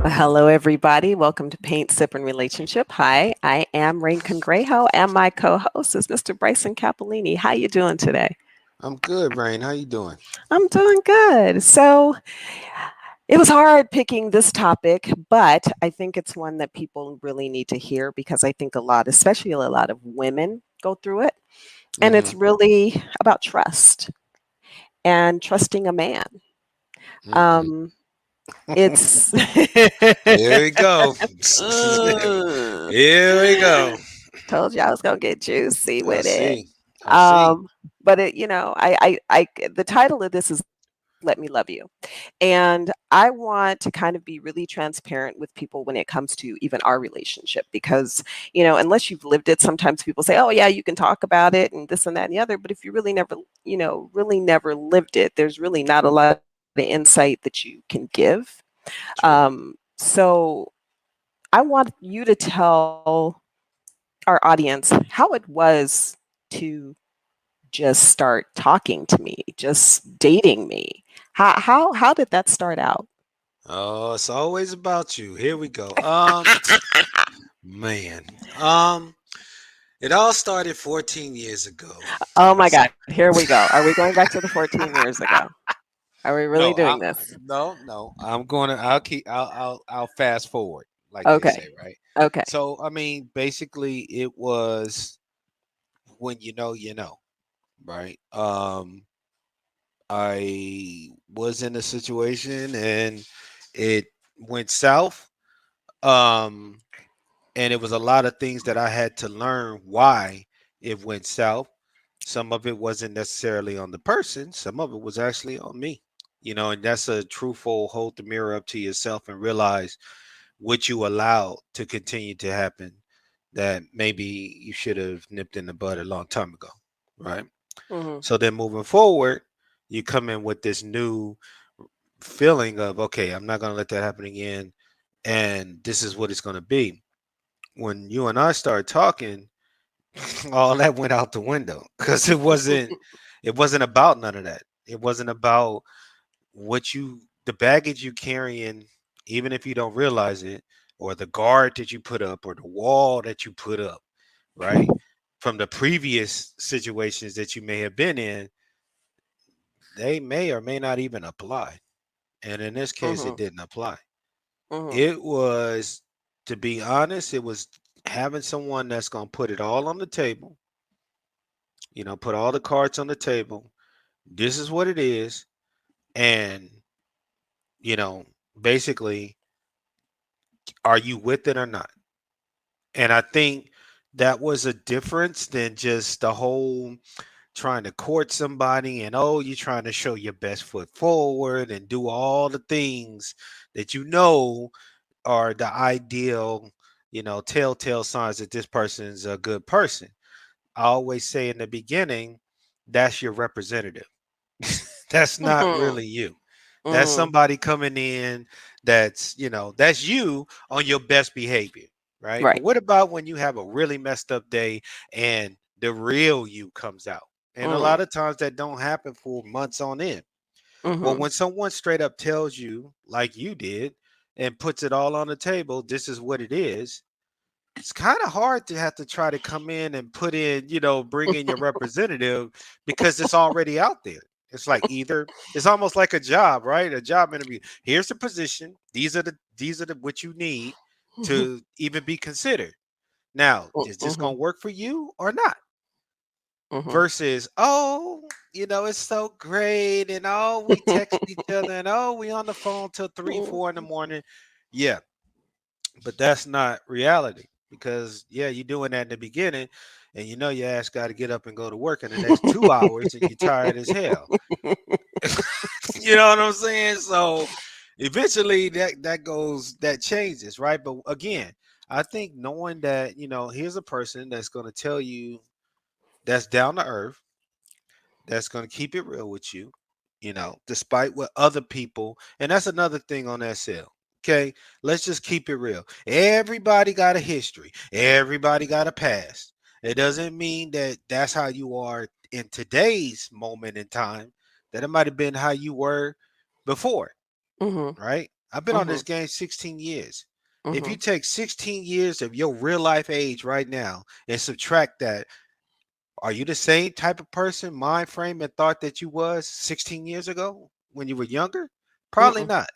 Hello, everybody. Welcome to Paint, Sip, and Relationship. Hi, I am Rain Congrejo, and my co-host is Mr. Bryson Capellini. How you doing today? I'm good, Rain. How you doing? I'm doing good. So it was hard picking this topic, but I think it's one that people really need to hear because I think a lot, especially a lot of women, go through it, and it's Mm-hmm. really about trust and trusting a man. Mm-mm. Um, it's Here we go. Mm. Here we go. Told you I was gonna get juicy I with it. see. I see. Um, but the title of this is "Let Me Love You," and I want to kind of be really transparent with people when it comes to even our relationship because unless you've lived it, sometimes people say, "Oh yeah, you can talk about it and this and that and the other," but if you really never, really never lived it, there's really not a lot of insight that you can give. True. So I want you to tell our audience how it was to just start talking to me, just dating me. How did that start out? Oh, it's always about you. Here we go. Man. Um, it all started 14 years ago. Oh my So God, here we go. Are we going back to the 14 years ago? Are we really no, doing this? no. I'll fast forward, like they Okay. say, right? Okay. So I mean, basically, it was when you know, right? I was in a situation and it went south. Um, and it was a lot of things that I had to learn why it went south. Some of it wasn't necessarily on the person, some of it was actually on me. And that's a truthful hold the mirror up to yourself and realize what you allowed to continue to happen that maybe you should have nipped in the bud a long time ago. Right. Mhm. So then moving forward, you come in with this new feeling of, okay, I'm not going to let that happen again. And this is what it's going to be. When you and I started talking, all that went out the window because it wasn't about none of that. It wasn't about the baggage you carrying, even if you don't realize it, or the guard that you put up, or the wall that you put up, right? From the previous situations that you may have been in, they may or may not even apply. And in this case, it Mhm. didn't apply. Mhm. It was, to be honest, it was having someone that's going to put it all on the table, put all the cards on the table. This is what it is. And, you know, basically, are you with it or not? And I think that was a difference than just the whole trying to court somebody and, oh, you're trying to show your best foot forward and do all the things that are the ideal, telltale signs that this person's a good person. I always say in the beginning, that's your representative. That's not Mhm. really you. That's Mhm. somebody coming in that's you on your best behavior, right? Right. But what about when you have a really messed up day and the real you comes out? And a Mm. lot of times that don't happen for months on end. Well, Mhm. when someone straight up tells you, like you did, and puts it all on the table, this is what it is, it's kind of hard to have to try to come in and bring in your representative because it's already out there. It's like it's almost like a job, right? A job interview. Here's the position. These are the what you need Mhm. to even be considered. Now, is this Mhm. gonna work for you or not? Mhm. Versus, oh, it's so great, and oh, we text each other, and oh, we on the phone till three, Mhm. 4 in the morning. Yeah, but that's not reality because yeah, you're doing that in the beginning, and your ass got to get up and go to work in the next 2 hours, and you're tired as hell. You know what I'm saying? So eventually that changes, right? But again, I think knowing that here's a person that's going to tell you, that's down to earth, that's going to keep it real with you, despite what other people, and that's another thing on that sale. Okay, let's just keep it real. Everybody got a history, everybody got a past. It doesn't mean that that's how you are in today's moment in time, that it might have been how you were before, Mhm. right? I've been on this Mhm. game 16 years. If you Mhm. take 16 years of your real life age right now and subtract that, are you the same type of person, mind frame, and thought that you was 16 years ago when you were younger? Probably Mm-mm. not.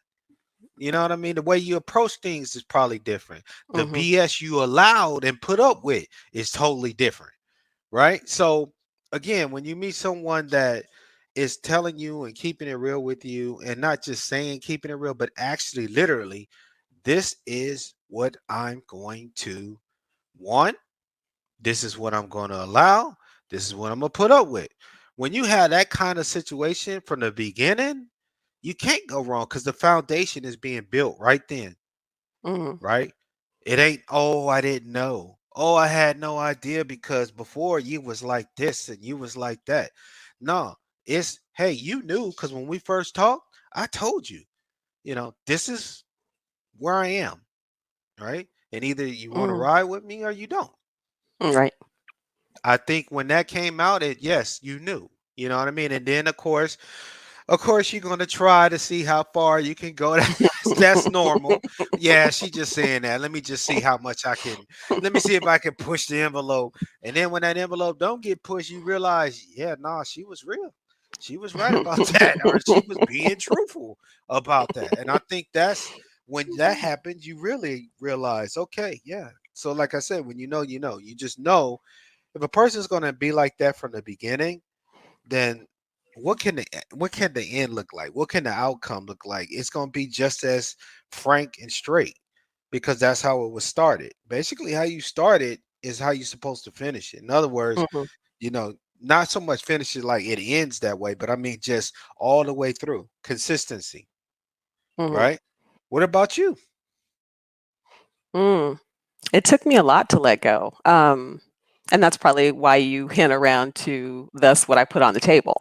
You know what I mean? The way you approach things is probably different. The Mhm. BS you allowed and put up with is totally different, right? So again, when you meet someone that is telling you and keeping it real with you, and not just saying keeping it real, but actually literally, this is what I'm going to want, this is what I'm going to allow, this is what I'm going to put up with. When you have that kind of situation from the beginning, you can't go wrong because the foundation is being built right then, Mhm. right? It ain't, oh, I didn't know. Oh, I had no idea because before you was like this and you was like that. No, it's, hey, you knew because when we first talked, I told you, this is where I am, right? And either you want to Mhm. ride with me or you don't. Right. I think when that came out, yes, you knew. You know what I mean? And then of course, you're gonna try to see how far you can go. That's normal. Yeah, she just saying that. Let me just see how much I can. Let me see if I can push the envelope. And then when that envelope don't get pushed, you realize, yeah, nah, she was real. She was right about that, or she was being truthful about that. And I think that's when that happens, you really realize, okay, yeah. So, like I said, when you know, you know. You just know if a person's gonna be like that from the beginning, then what can the end look like? What can the outcome look like? It's gonna be just as frank and straight because that's how it was started. Basically, how you started is how you're supposed to finish it. In other words, Mhm. you know, not so much finish it like it ends that way, but I mean just all the way through. Consistency, Mhm. right? What about you? Mm. It took me a lot to let go. And that's probably why you hint around to thus what I put on the table.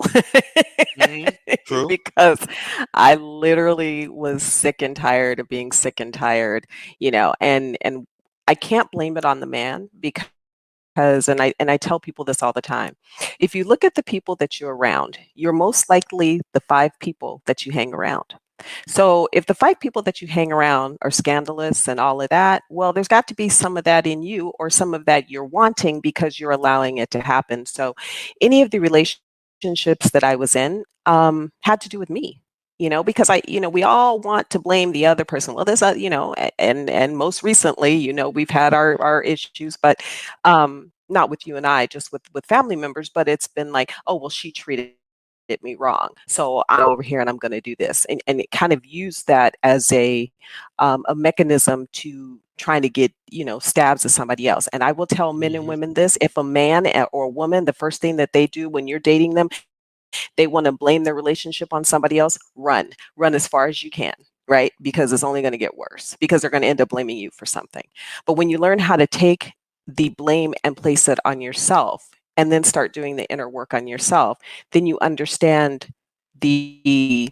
True. Because I literally was sick and tired of being sick and tired, and I can't blame it on the man because and I tell people this all the time. If you look at the people that you're around, you're most likely the five people that you hang around. So if the five people that you hang around are scandalous and all of that, well, there's got to be some of that in you or some of that you're wanting because you're allowing it to happen. So any of the relationships that I was in had to do with me. Because we all want to blame the other person. Well, there's and most recently, we've had our issues, but not with you and I, just with family members. But it's been like, oh, well, she treated me wrong, so I'm over here and I'm going to do this, and it kind of used that as a mechanism to trying to get stabs at somebody else. And I will tell men and Hmm. women this: if a man or a woman, the first thing that they do when you're dating them, they want to blame their relationship on somebody else, run as far as you can, right? Because it's only going to get worse because they're going to end up blaming you for something. But when you learn how to take the blame and place it on yourself and then start doing the inner work on yourself, then you understand the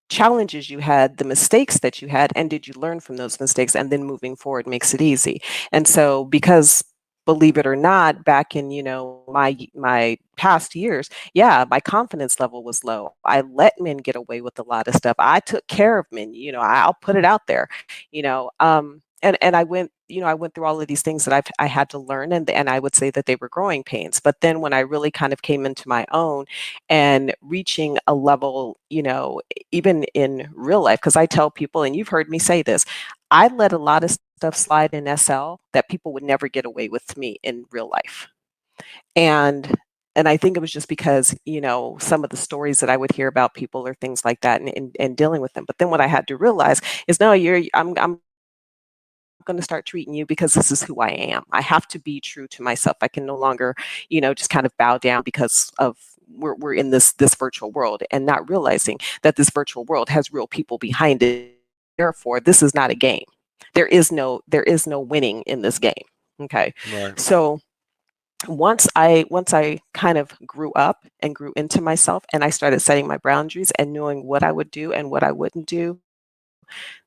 challenges you had, the mistakes that you had, and did you learn from those mistakes? And then moving forward makes it easy. And so, because believe it or not, back in my past years, yeah, my confidence level was low. I let men get away with a lot of stuff. I took care of men. I'll put it out there. And I went through all of these things that I had to learn, and I would say that they were growing pains. But then when I really kind of came into my own and reaching a level, even in real life, because I tell people, and you've heard me say this, I let a lot of stuff slide in SL that people would never get away with me in real life. And and I think it was just because, some of the stories that I would hear about people or things like that, and dealing with them. But then what I had to realize is, no, I'm going to start treating you because this is who I am. I have to be true to myself. I can no longer, just kind of bow down because of we're in this virtual world and not realizing that this virtual world has real people behind it. Therefore, this is not a game. There is no winning in this game. Okay. Right. So once I kind of grew up and grew into myself and I started setting my boundaries and knowing what I would do and what I wouldn't do,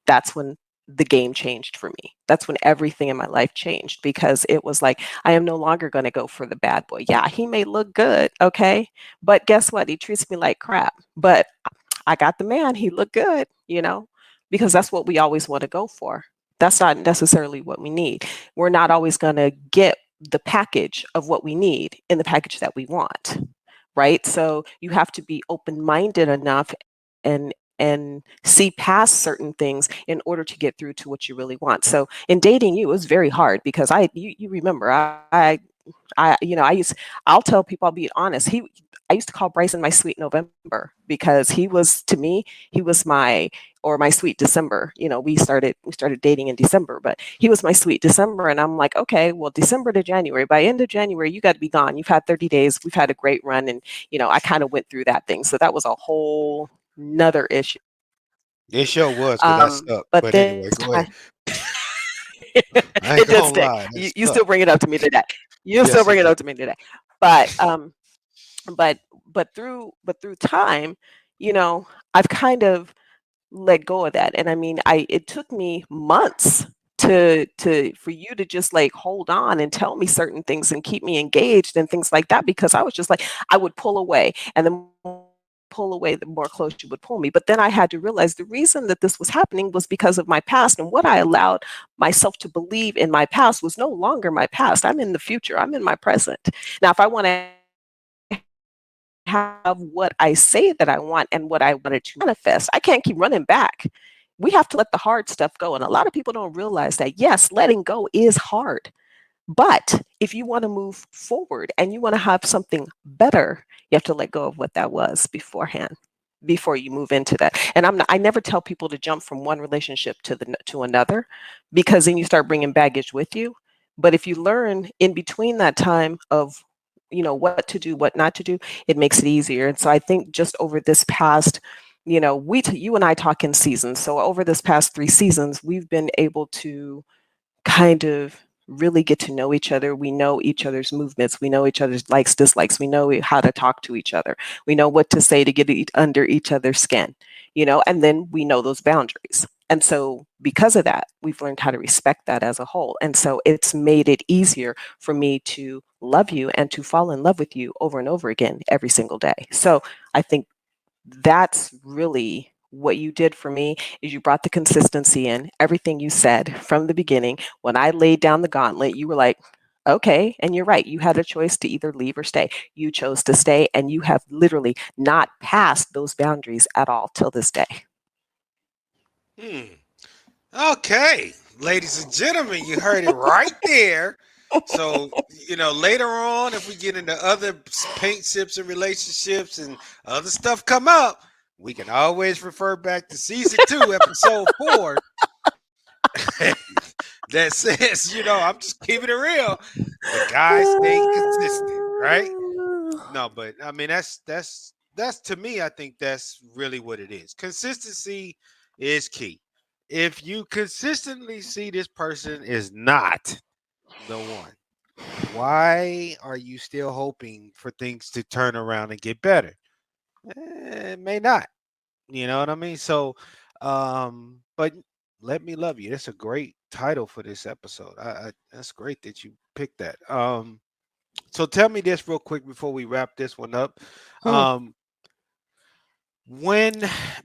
that's when the game changed for me. That's when everything in my life changed because it was like, I am no longer going to go for the bad boy. Yeah, he may look good, okay? But guess what? He treats me like crap. But I got the man. He looked good. because that's what we always want to go for. That's not necessarily what we need. We're not always going to get the package of what we need in the package that we want, right? So you have to be open-minded enough and see past certain things in order to get through to what you really want. So in dating you, it was very hard because you remember I'll tell people, I'll be honest. I used to call Bryson my sweet November because he was, to me, he was my sweet December. We started dating in December, but he was my sweet December, and I'm like, okay, well, December to January. By end of January, you got to be gone. You've had 30 days. We've had a great run, and I kind of went through that thing. So that was a whole another issue. It sure was because But that this sucked. time, But anyway, go ahead. it I did ain't stick. gonna lie, You that still bring sucked. it up to me today. You still Yes, bring it it up did. to me today. But but through time, you know, I've kind of let go of that. And I mean, I it took me months to for you to just like hold on and tell me certain things and keep me engaged and things like that, because I was just like, I would pull away, and the more I would pull away, the more close you would pull me. But then I had to realize the reason that this was happening was because of my past, and what I allowed myself to believe in my past was no longer my past. I'm in the future. I'm in my present. Now, if I want to have what I say that I want and what I wanted to manifest, I can't keep running back. We have to let the hard stuff go. And a lot of people don't realize that, yes, letting go is hard. But if you want to move forward and you want to have something better, you have to let go of what that was beforehand, before you move into that. And I never tell people to jump from one relationship to another, because then you start bringing baggage with you. But if you learn in between that time of what to do, what not to do, it makes it easier. And so I think just over this past, you and I talk in seasons. So over this past 3 seasons, we've been able to kind of really get to know each other. We know each other's movements. We know each other's likes, dislikes. We know how to talk to each other. We know what to say to get under each other's skin, and then we know those boundaries. And so, because of that, we've learned how to respect that as a whole. And so, it's made it easier for me to love you and to fall in love with you over and over again every single day. So, I think that's really what you did for me, is you brought the consistency in everything you said from the beginning. When I laid down the gauntlet, you were like, okay, and you're right, you had a choice to either leave or stay. You chose to stay, and you have literally not passed those boundaries at all till this day. Hmm. Okay, ladies and gentlemen, you heard it right there. So, later on, if we get into other paint sips and relationships and other stuff come up, we can always refer back to season 2, episode 4, that says, I'm just keeping it real. The guy stayed consistent, right? No, but I mean that's to me, I think that's really what it is. Consistency is key. If you consistently see this person is not the one, why are you still hoping for things to turn around and get better? It may not. You know what I mean? So, but let me love you. That's a great title for this episode. That's great that you picked that. So tell me this real quick before we wrap this one up. Hmm. Um, when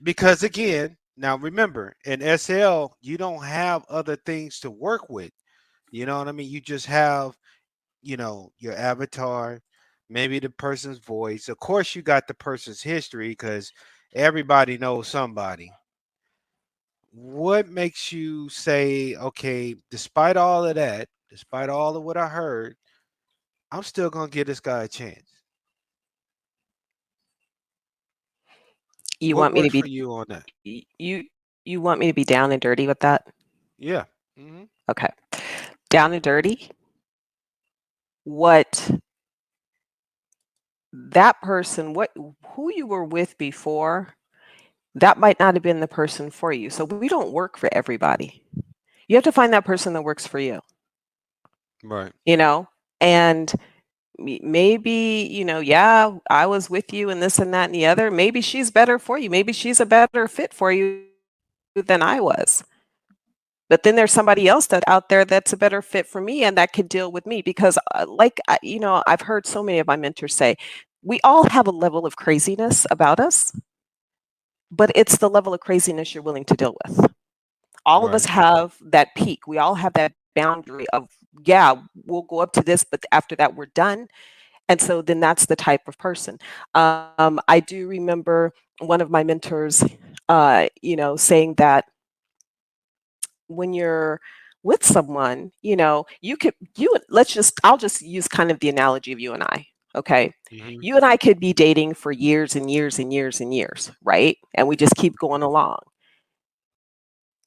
because again, now remember, in SL, you don't have other things to work with. You know what I mean? You just have, your avatar, maybe the person's voice. Of course, you got the person's history because everybody knows somebody. What makes you say, okay, despite all of that, despite all of what I heard, I'm still gonna give this guy a chance? You What want me to works be for you on that? you want me to be down and dirty with that? Yeah. Hmm. Okay. Down and dirty. What that person, what who you were with before, that might not have been the person for you. So we don't work for everybody. You have to find that person that works for you, Right. you know? And maybe, yeah, I was with you and this and that and the other. Maybe she's better for you. Maybe she's a better fit for you than I was. But then there's somebody else that out there that's a better fit for me and that can deal with me, because I've heard so many of my mentors say, we all have a level of craziness about us, but it's the level of craziness you're willing to deal with. All of us Right. have that peak. We all have that boundary of, yeah, we'll go up to this, but after that, we're done. And so then that's the type of person. I do remember one of my mentors, saying that when you're with someone, I'll just use kind of the analogy of you and I. Okay. Hmm. You and I could be dating for years and years and years and years, right? And we just keep going along.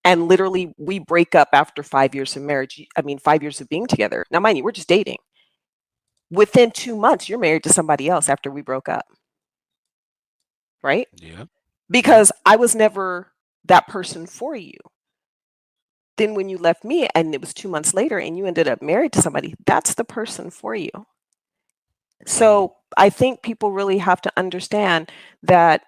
And literally, we break up after 5 years of marriage. I mean, 5 years of being together. Now, mind you, we're just dating. Within 2 months, you're married to somebody else after we broke up, right? Yeah. Yeah. Because I was never that person for you. Then when you left me and it was 2 months later and you ended up married to somebody, that's the person for you. Hmm. So I think people really have to understand that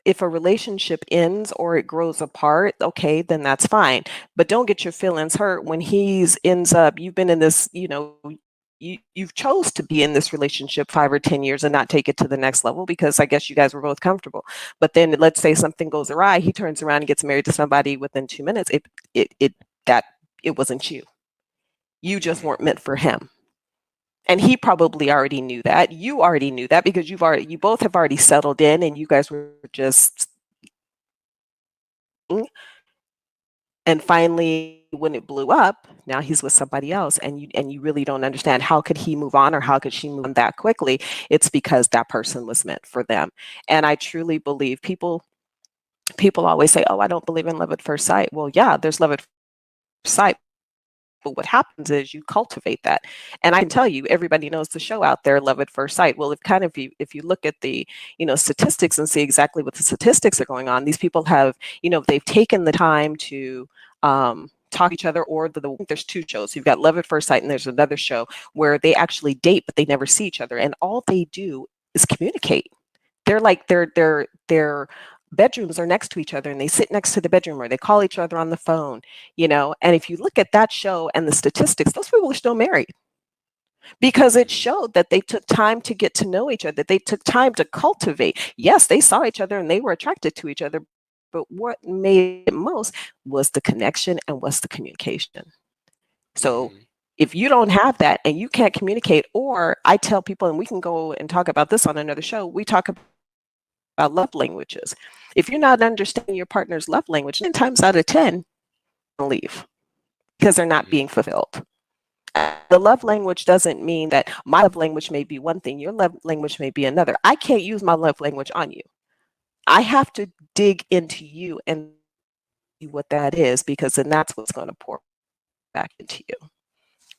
if a relationship ends or it grows apart, okay, then that's fine. But don't get your feelings hurt when he's ends up, you've been in this, you've chose to be in this relationship 5 or 10 years and not take it to the next level because I guess you guys were both comfortable. But then let's say something goes awry, he turns around and gets married to somebody within 2 minutes. It that it wasn't you. You just Hmm. weren't meant for him. And he probably already knew that. You already knew that because you both have already settled in and you guys were just, and finally when it blew up, now he's with somebody else and you really don't understand how could he move on or how could she move on that quickly. It's because that person was meant for them. And I truly believe people always say, "Oh, I don't believe in love at first sight." Well, yeah, there's love at first sight. But what happens is you cultivate that. And I can tell you, everybody knows the show out there, Love at First Sight. Well, if you look at the, statistics and see exactly what the statistics are going on, these people have, they've taken the time to talk to each other, or there's two shows. You've got Love at First Sight, and there's another show where they actually date, but they never see each other. And all they do is communicate. They're like their bedrooms are next to each other and they sit next to the bedroom or they call each other on the phone, and if you look at that show and the statistics, those people are still married because it Hmm. showed that they took time to get to know each other. They took time to cultivate. Yes, they saw each other and they were attracted to each other, but what made it most was the connection and was the communication. So Hmm. if you don't have that and you can't communicate, or I tell people, and we can go and talk about this on another show, we talk about love languages. If you're not understanding your partner's love language, 9 times out of 10, leave because they're not being Hmm. fulfilled. The love language doesn't mean that my love language may be one thing, your love language may be another. I can't use my love language on you. I have to dig into you and see what that is because then that's what's going to pour back into you.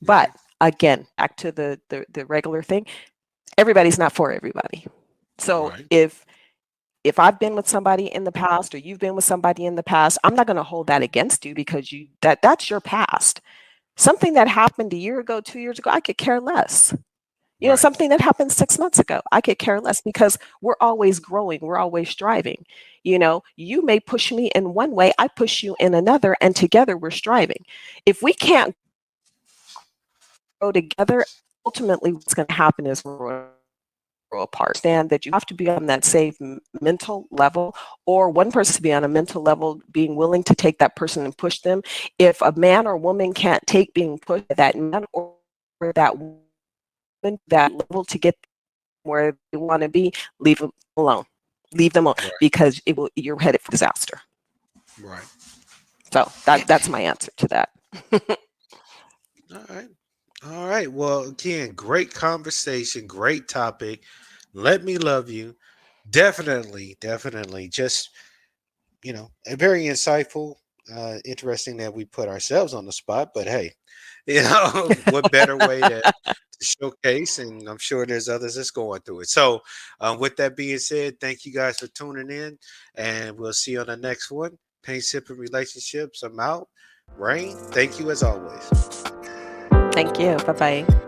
But again, Right. back to the regular thing, everybody's not for everybody. So Right. if I've been with somebody in the past or you've been with somebody in the past, I'm not going to hold that against you because that's your past. Something that happened a year ago, 2 years ago, I could care less. Right. Something that happened 6 months ago, I could care less because we're always growing, we're always striving. You may push me in one way, I push you in another, and together we're striving. If we can't grow together, ultimately what's going to happen is we're going to grow apart. Understand that you have to be on that same mental level, or one person has to be on a mental level, being willing to take that person and push them. If a man or woman can't take being pushed by that man or that woman to that level to get where they want to be, leave them alone. Leave them alone Right. because you're headed for disaster. Right. So that's my answer to that. All right. All right. Well, again, great conversation, great topic. Let me love you. Definitely, definitely. Just, very insightful. Interesting that we put ourselves on the spot, but hey, what better way to showcase? And I'm sure there's others that's going through it. So, with that being said, thank you guys for tuning in, and we'll see you on the next one. Paint Sipping Relationships. I'm out. Rain, thank you as always. Thank you. Bye bye.